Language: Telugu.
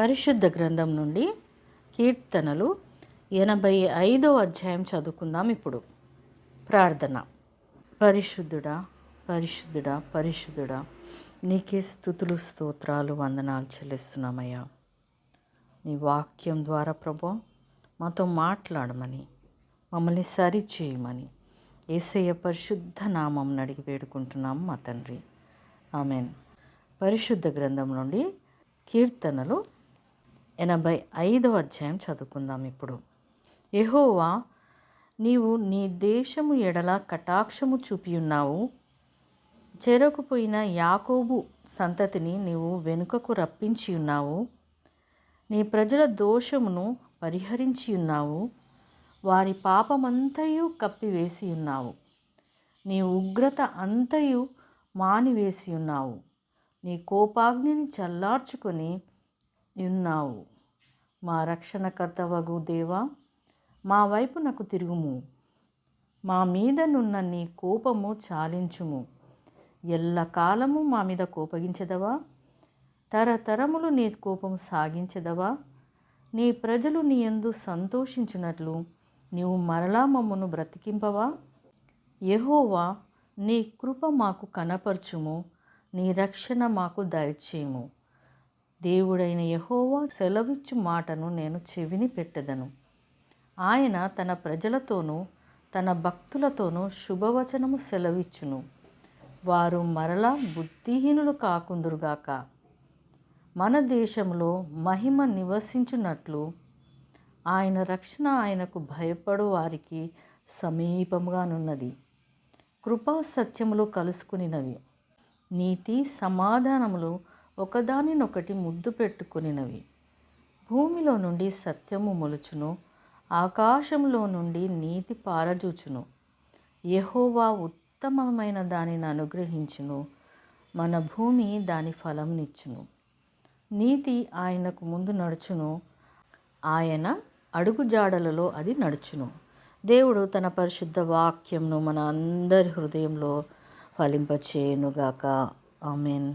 పరిశుద్ధ గ్రంథం నుండి కీర్తనలు 85వ అధ్యాయం చదువుకుందాం. ఇప్పుడు ప్రార్థన. పరిశుద్ధుడా పరిశుద్ధుడా పరిశుద్ధుడా, నీకే స్తుతులు స్తోత్రాలు వందనాలు చెల్లిస్తున్నామయ్యా. నీ వాక్యం ద్వారా ప్రభు మాతో మాట్లాడమని, మమ్మల్ని సరిచేయమని యేసయ్య పరిశుద్ధ నామం అడిగి వేడుకుంటున్నాం మా తండ్రి, ఆమెన్. పరిశుద్ధ గ్రంథం నుండి కీర్తనలు 85వ అధ్యాయం చదువుకుందాం. ఇప్పుడు యెహోవా, నీవు నీ దేశము ఎడల కటాక్షము చూపియున్నావు. చెరకుపోయిన యాకోబు సంతతిని నీవు వెనుకకు రప్పించి ఉన్నావు. నీ ప్రజల దోషమును పరిహరించి ఉన్నావు. వారి పాపమంతయు కప్పివేసి ఉన్నావు. నీ ఉగ్రత అంతయు మానివేసి ఉన్నావు. నీ కోపాగ్నిని చల్లార్చుకొని ఉన్నావు. మా రక్షణకర్త వగు దేవా, మా వైపునకు తిరుగుము. మా మీదనున్న నీ కోపము చాలించుము. ఎల్లకాలము మా మీద కోపగించెదవా? తరతరములు నీ కోపము సాగించెదవా? నీ ప్రజలు నీ యందు సంతోషించున్నట్లు నీవు మరలా మమ్మను బ్రతికింపవా? యెహోవా, నీ కృప మాకు కనపరచుము. నీ రక్షణ మాకు దయచేయము. దేవుడైన యెహోవా సెలవిచ్చు మాటను నేను చెవిని పెట్టెదను. ఆయన తన ప్రజలతోనూ తన భక్తులతోనూ శుభవచనము సెలవిచ్చును. వారు మరలా బుద్ధిహీనులు కాకుందురుగాక. మన దేశంలో మహిమ నివసించున్నట్లు ఆయన రక్షణ ఆయనకు భయపడు వారికి సమీపముగానున్నది. కృపా సత్యములు కలుసుకునినవి, నీతి సమాధానములు ఒకదానినొకటి ముద్దు పెట్టుకునినవి. భూమిలో నుండి సత్యము మొలుచును, ఆకాశంలో నుండి నీతి పారజూచును. యెహోవా ఉత్తమమైన దానిని అనుగ్రహించును, మన భూమి దాని ఫలమునిచ్చును. నీతి ఆయనకు ముందు నడుచును, ఆయన అడుగుజాడలలో అది నడుచును. దేవుడు తన పరిశుద్ధ వాక్యంను మన అందరి హృదయంలో ఫలింపచేయునుగాక. ఆమెన్.